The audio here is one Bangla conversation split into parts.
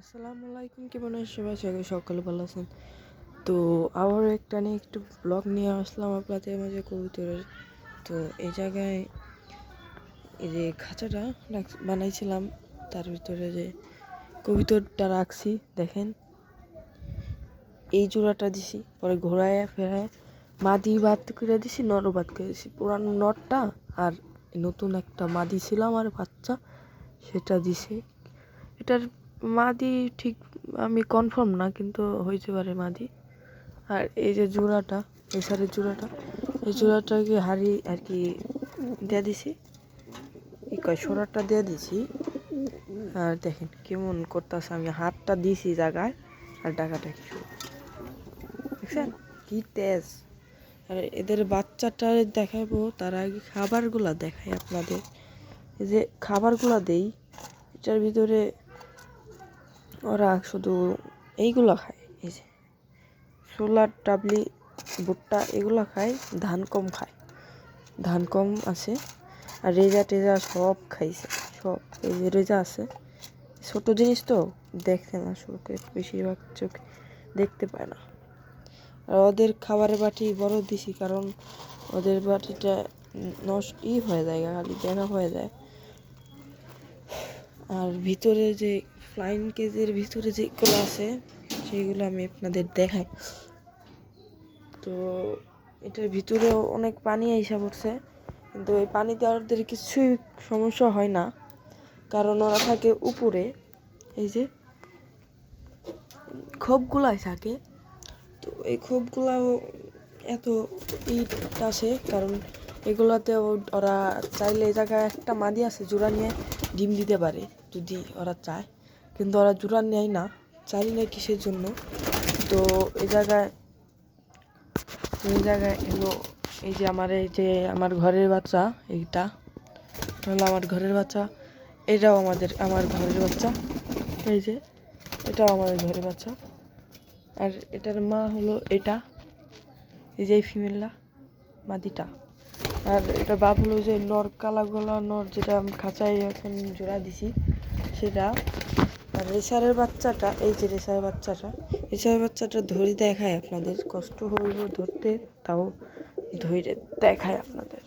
আসসালামু আলাইকুম, কেমন আছেন সবাই? সকালে ভালো আছেন? তো আবার একটা নিয়ে একটু ব্লগ নিয়ে আসলাম আপনাদের মাঝে কবুতরের। তো এই জায়গায় এই যে খাঁচাটা বানাইছিলাম, তার ভিতরে যে কবুতরটা রাখছি দেখেন, এই জোড়াটা দিছি, পরে ঘোরায় ফেরায় মাদি বাদ করে দিছি, নরও বাদ করে দিছি। পুরানো নরটা আর নতুন একটা মাদি ছিল আমার বাচ্চা, সেটা দিছি। এটার মাদি ঠিক আমি কনফার্ম না, কিন্তু হইতে পারে মাদি। আর এই যে জোড়াটা, এই সারের জোড়াটা, এই জোড়াটাকে হাড়ি আর কি দিয়ে দিছি, এই কয় সোরাটা দিয়ে দিছি। আর দেখেন কেমন করতেছে, আমি হাতটা দিছি জায়গায় আর ডাকাটা কিছু দেখছেন কি তেজ। আর এদের বাচ্চাটা দেখাবো, তার আগে খাবারগুলা দেখাই আপনাদের। এই যে খাবারগুলা দেই, এটার ভিতরে ওরা শুধু এইগুলো খায়, এই যে ছোলার ডাবলি, ভুট্টা এগুলো খায়, ধান কম খায়, ধান কম আছে। আর রেজা টেজা সব খাইছে, সব। এই যে রেজা আছে, ছোট জিনিস তো দেখতে না, চোখে বেশিরভাগ চোখ দেখতে পায় না। আর ওদের খাবারের বাটি বড় দিছি, কারণ ওদের বাটিটা নষ্ট হয়ে যায়, খালি দেখা হয়ে যায়। আর ভিতরে যে ফ্লাইং কেজের ভিতরে যেগুলো আছে সেইগুলো আমি আপনাদের দেখাই। তো এটার ভিতরেও অনেক পানি আইসা পড়ছে, কিন্তু এই পানিতে ওদের কিছুই সমস্যা হয় না, কারণ ওরা থাকে উপরে। এই যে খোপগুলাই থাকে, তো এই খোপগুলাও এত ইট আসে, কারণ এগুলাতে ওরা চাইলে এই জায়গায় একটা মাদি আছে জোড়া নিয়ে ডিম দিতে পারে যদি ওরা চায়, কিন্তু ওরা জোড়া নেয় না, চাই না কিসের জন্য। তো এই জায়গায় এলো, এই যে আমার ঘরের বাচ্চা, এইটা হলো আমার ঘরের বাচ্চা, এটাও আমার ঘরের বাচ্চা, এই যে এটাও আমাদের ঘরের বাচ্চা। আর এটার মা হলো এটা, এই যে ফিমেলটা, মাদিটা। আর এটা বাপ হলো যে নর, কালা গোলা নর, যেটা আমি খাঁচায় এখন জোড়া দিছি সেটা। আর রেসারের বাচ্চাটা, এই যে রেসারের বাচ্চাটা ধরে দেখায় আপনাদের, কষ্ট হইল ধরতে, তাও ধরে দেখায় আপনাদের।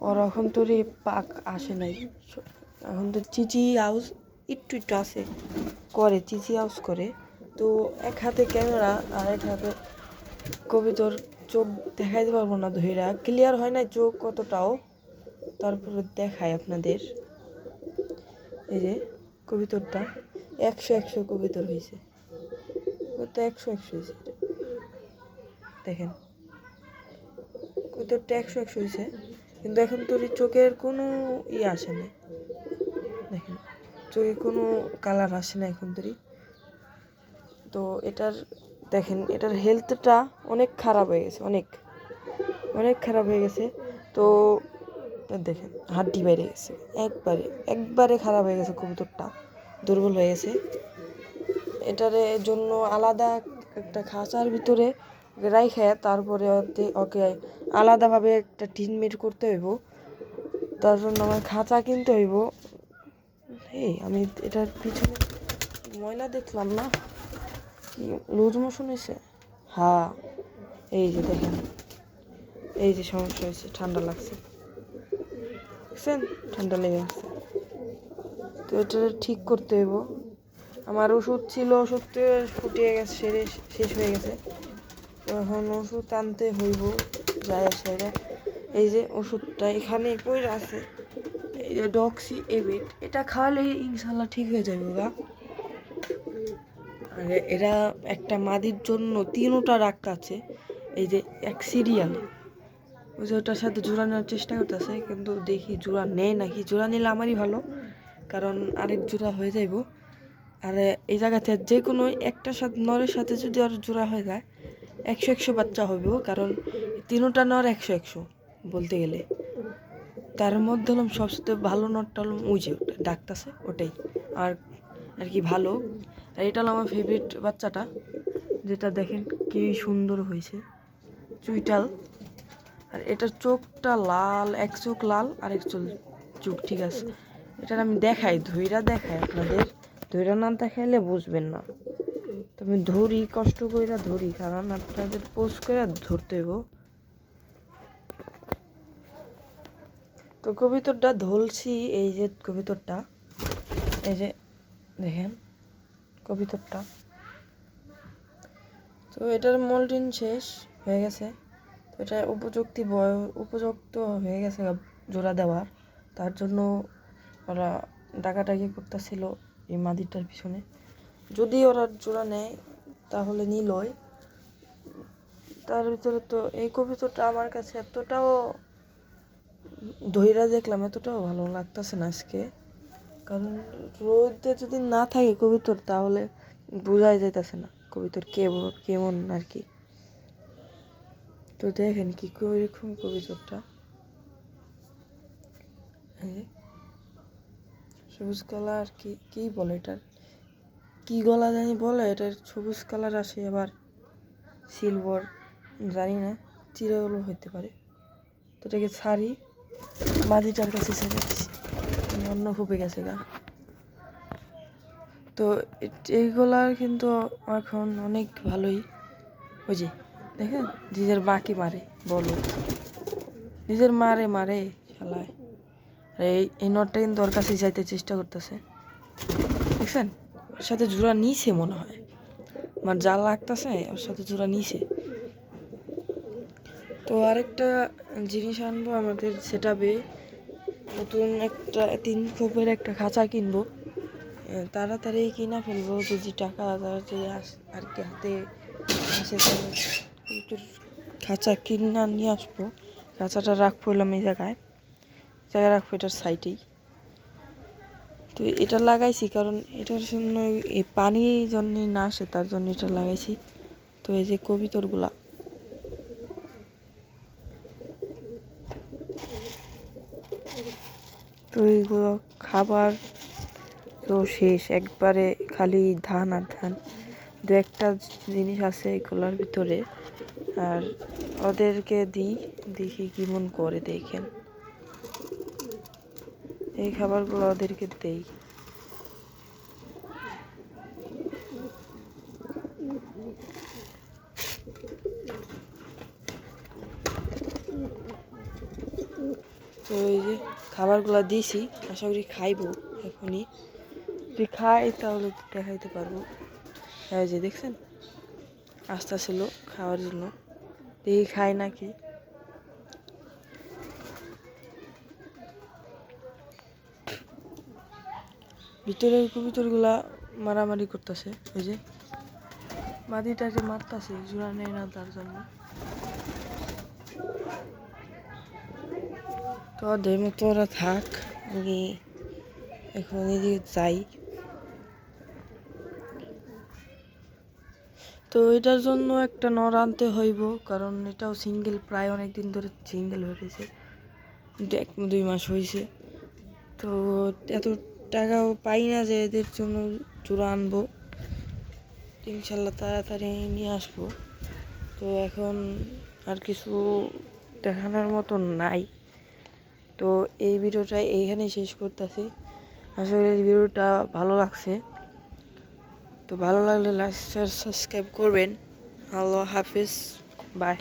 ওর এখন তোর পাক আসে নাই, এখন তো চিচি আউজ একটু একটু আসে, করে চিচি আউজ করে। তো এক হাতে ক্যামেরা আর এক হাতে কবিতর, চোখ দেখাইতে পারবো না, ধইরা ক্লিয়ার হয় না চোখ কতটাও, তারপরে দেখায় আপনাদের। এই যে কবিতরটা 100 কবিতর হয়েছে, কবিতর 100 হয়েছে, দেখেন কবিতরটা 100 হয়েছে, কিন্তু এখন তোর চোখের কোনো আসে না, দেখেন চোখে কোনো কালার আসে না এখন তোরই। তো এটার দেখেন, এটার হেলথটা অনেক খারাপ হয়ে গেছে, অনেক অনেক খারাপ হয়ে গেছে। তো দেখেন হাড্ডি বেড়ে গেছে, একবারে খারাপ হয়ে গেছে, কবুতরটা দুর্বল হয়ে গেছে। এটার জন্য আলাদা একটা খাঁচার ভিতরে রাইখে তারপরে ওকে আলাদাভাবে একটা টিন মেট করতে হইব, তার জন্য আমার খাঁচা কিনতে হইব। এই আমি এটার পিছনে ময়লা দেখলাম না, কি লুজ মোশন হয়েছে? হ্যাঁ, এই যে দেখেন, এই যে সমস্যা হয়েছে, ঠান্ডা লাগছে, দেখছেন ঠান্ডা লেগে গেছে। তো এটা ঠিক করতে হইব। আমার ওষুধ ছিল, ওষুধ ফুটিয়ে গেছে, শেষ হয়ে গেছে, তো এখন ওষুধ আনতে হইব, যাই আসে। এই যে ওষুধটা এখানে পড়ে আছে, এই যে ডক্সি এবিট, এটা খাওয়ালে ইনশাল্লাহ ঠিক হয়ে যাবে গা। আর এরা একটা মাদির জন্য 3টা রাখতে আছে, এই যে এক সিরিয়ালে। ওই যে ওটার সাথে জোড়া নেওয়ার চেষ্টা করতেছে, কিন্তু দেখি জোড়া নেয় নাকি, জোড়া নিলে আমারই ভালো, কারণ আরেক জোড়া হয়ে যাইব। আর এই জায়গাতে যে কোনো একটা সাথে নরের সাথে যদি আর জোড়া হয়ে যায় 100 বাচ্চা হইব, কারণ 3টা নর 100 বলতে গেলে। তার মধ্যে হলাম সবচেয়ে ভালো নরটা হলাম ওই যে ওটা ডাকতেছে, ওটাই আর আর কি ভালো। আর এটা হলো আমার ফেভারিট বাচ্চাটা, যেটা দেখেন কি সুন্দর হয়েছে, চুইটাল। আর এটার চোখটা লাল, এক চোখ লাল আর এক চোখ ঠিক আছে। এটার আমি দেখাই, ধইরা দেখাই আপনাদের, ধইরা না দেখাইলে বুঝবেন না। তো আমি ধরি, কষ্ট কইরা ধরি, কারণ আপনাদের পোস্ট করে ধরতে হইব। তো কবিতরটা ধরছি, এই যে কবিতরটা, এই যে দেখেন কবিতরটা। তো এটার মোল্ডিং শেষ হয়ে গেছে। তো এটা উপযুক্ত হয়ে গেছে জোড়া দেওয়ার। তার জন্য ওরা ডাকাডাকি করতেছিল এই মাদিটার পিছনে। যদি ওরা জোড়া নেয় তাহলে নিলই। তার ভিতরে তো এই কবিতরটা আমার কাছে এতটাও ধইরা দেখলাম, এতটাও ভালো লাগতেছে না আজকে। কারণ রোদে যদি না থাকে কবিতর তাহলে বোঝাই যাইতেছে না কবিতর কেমন আর কি। তো দেখেন কি রকম কবিতরটা, সবুজ কালার, কি বলে এটার, কি গলা জানি বলে, এটার সবুজ কালার আসে, আবার সিলভার জানি না, চিরাগুলো হইতে পারে। তো এটাকে ছাড়ি, মাদিটার কাছে ছেড়ে দিচ্ছি, অন্য ফুপে গেছে গা। তো এইগুলার কিন্তু এখন অনেক ভালোই, ওই যে দেখেন নিজের বাকি মারে, বলো নিজের মারে খেলায়। আর এই নটটা কিন্তু ওর কাছে যাইতে চেষ্টা করতেছে, দেখছেন? ওর সাথে জোড়া নিছে মনে হয়, আমার যা লাগতেছে ওর সাথে জোড়া নিছে। তো আরেকটা জিনিস আনবো আমাদের সেটআপে, নতুন একটা 3 খোপের একটা খাঁচা কিনবো। তাড়াতাড়ি কিনা ফেলবো, যদি টাকা তাড়াতাড়ি আর কি হাতে আসে, খাঁচা কিনা নিয়ে আসবো। খাঁচাটা রাখবো এলাম এই জায়গায় রাখবো, এটার সাইডেই। তো এটা লাগাইছি কারণ এটার জন্য এই পানি জন্য না আসে, তার জন্য এটা লাগাইছি। তো এই যে কবিতরগুলা, তো এইগুলো খাবার তো শেষ, একবারে খালি ধান আর ধান। দু একটা জিনিস আছে এগুলোর ভিতরে, আর ওদেরকে দেখি কেমন করে, দেখেন এই খাবারগুলো ওদেরকে দেই। তো এই যে খাবারগুলো দিয়েছি, আশা করি খাইবো এখনই। যদি খাই তাহলে দেখাইতে পারবো। এই যে দেখছেন আসতেছিল খাওয়ার জন্য, দেখি খাই নাকি। ভিতরের কবুতরগুলা মারামারি করতেছে, ওই যে মাদিটাকে মারতেছে, জোড়া নেয় না তার জন্য। তো ওদের মতো ওরা থাক, আমি এখন এদিকে যাই। তো এটার জন্য একটা নর আনতে হইব, কারণ এটাও সিঙ্গেল, প্রায় অনেক দিন ধরে সিঙ্গেল হয়েছে, 1-2 মাস হয়েছে। তো এত টাকাও পাই না যে এদের জন্য জোড়া আনবো। ইনশাল্লাহ তাড়াতাড়ি নিয়ে আসবো। তো এখন আর কিছু দেখানোর মতো নাই। তো এই ভিডিওটা এইখানেই শেষ করতেছি। আসলে এই ভিডিওটা ভালো লাগছে, তো ভালো লাগলে লাইক শেয়ার সাবস্ক্রাইব করবেন। আল্লাহ হাফিজ, বাই।